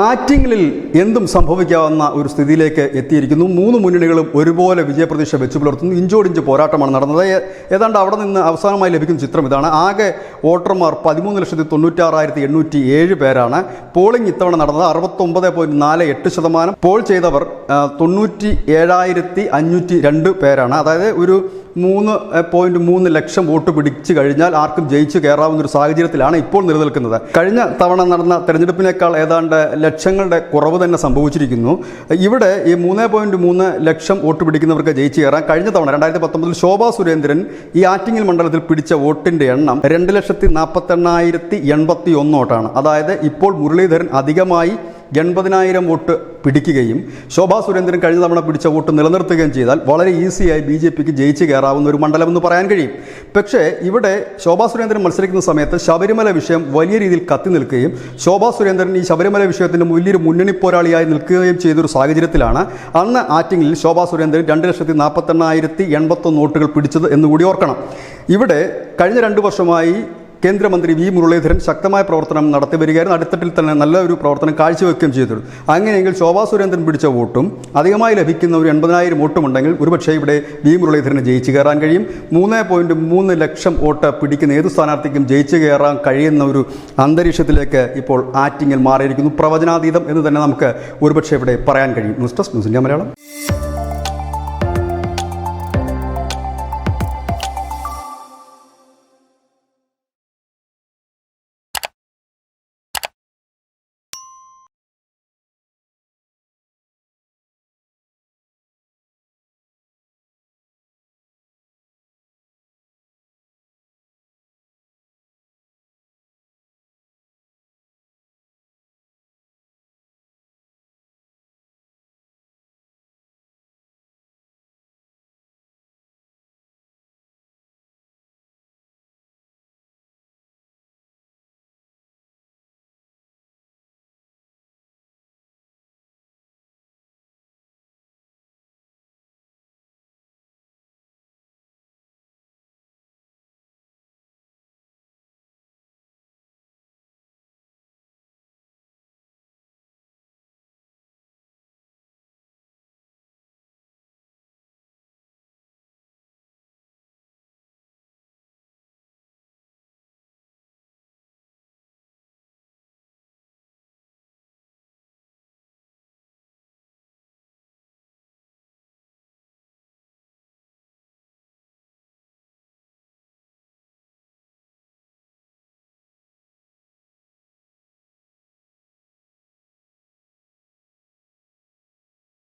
ആറ്റിങ്ങലിൽ എന്തും സംഭവിക്കാവുന്ന ഒരു സ്ഥിതിയിലേക്ക് എത്തിയിരിക്കുന്നു. മൂന്ന് മുന്നണികളും ഒരുപോലെ വിജയപ്രതീക്ഷ വെച്ചു പുലർത്തുന്നു. ഇഞ്ചോടിഞ്ച് പോരാട്ടമാണ് നടന്നത്. ഏതാണ്ട് അവിടെ നിന്ന് അവസാനമായി ലഭിക്കുന്ന ചിത്രം ഇതാണ്. ആകെ വോട്ടർമാർ 13,96,807 പേരാണ്. പോളിംഗ് ഇത്തവണ നടന്നത് 69.48%. പോൾ ചെയ്തവർ 97,502 പേരാണ്. അതായത് ഒരു 3.3 ലക്ഷം വോട്ട് പിടിച്ചു കഴിഞ്ഞാൽ ആർക്കും ജയിച്ചു കയറാവുന്ന ഒരു സാഹചര്യത്തിലാണ് ഇപ്പോൾ നിലനിൽക്കുന്നത്. കഴിഞ്ഞ തവണ നടന്ന തെരഞ്ഞെടുപ്പിനേക്കാൾ ഏതാണ്ട് ലക്ഷങ്ങളുടെ കുറവ് തന്നെ സംഭവിച്ചിരിക്കുന്നു. ഇവിടെ ഈ 3.3 ലക്ഷം വോട്ട് പിടിക്കുന്നവർക്ക് ജയിച്ചു കയറാൻ കഴിഞ്ഞ തവണ 2019 ശോഭാ സുരേന്ദ്രൻ ഈ ആറ്റിങ്ങൽ മണ്ഡലത്തിൽ പിടിച്ച വോട്ടിന്റെ എണ്ണം 2,48,081 വോട്ടാണ്. അതായത് ഇപ്പോൾ മുരളീധരൻ അധികമായി 80,000 വോട്ട് പിടിക്കുകയും ശോഭാ സുരേന്ദ്രൻ കഴിഞ്ഞ തവണ പിടിച്ച വോട്ട് നിലനിർത്തുകയും ചെയ്താൽ വളരെ ഈസിയായി BJPക്ക് ജയിച്ചു കയറാവുന്ന ഒരു മണ്ഡലമെന്ന് പറയാൻ കഴിയും. പക്ഷേ ഇവിടെ ശോഭാ സുരേന്ദ്രൻ മത്സരിക്കുന്ന സമയത്ത് ശബരിമല വിഷയം വലിയ രീതിയിൽ കത്തി നിൽക്കുകയും ശോഭാ സുരേന്ദ്രൻ ഈ ശബരിമല വിഷയത്തിൻ്റെ വലിയൊരു മുന്നണി പോരാളിയായി നിൽക്കുകയും ചെയ്തൊരു സാഹചര്യത്തിലാണ് അന്ന് ആറ്റിങ്ങിൽ ശോഭാ സുരേന്ദ്രൻ 2,48,081 വോട്ടുകൾ പിടിച്ചത് എന്നുകൂടി ഓർക്കണം. ഇവിടെ കഴിഞ്ഞ 2 വർഷമായി കേന്ദ്രമന്ത്രി വി മുരളീധരൻ ശക്തമായ പ്രവർത്തനം നടത്തി വരികയായിരുന്നു. അടിത്തട്ടിൽ തന്നെ നല്ലൊരു പ്രവർത്തനം കാഴ്ചവെക്കുകയും ചെയ്തിരുന്നു. അങ്ങനെയെങ്കിൽ ശോഭാ സുരേന്ദ്രൻ പിടിച്ച വോട്ടും അധികമായി ലഭിക്കുന്ന ഒരു 80,000 വോട്ടും ഉണ്ടെങ്കിൽ ഒരുപക്ഷേ ഇവിടെ വി മുരളീധരന് ജയിച്ചു കയറാൻ കഴിയും. 3.3 ലക്ഷം വോട്ട് പിടിക്കുന്ന ഏത് സ്ഥാനാർത്ഥിക്കും ജയിച്ചു കയറാൻ കഴിയുന്ന ഒരു അന്തരീക്ഷത്തിലേക്ക് ഇപ്പോൾ ആറ്റിങ്ങൽ മാറിയിരിക്കുന്നു. പ്രവചനാതീതം എന്ന് തന്നെ നമുക്ക് ഒരുപക്ഷേ ഇവിടെ പറയാൻ കഴിയും. News desk news India Malayalam.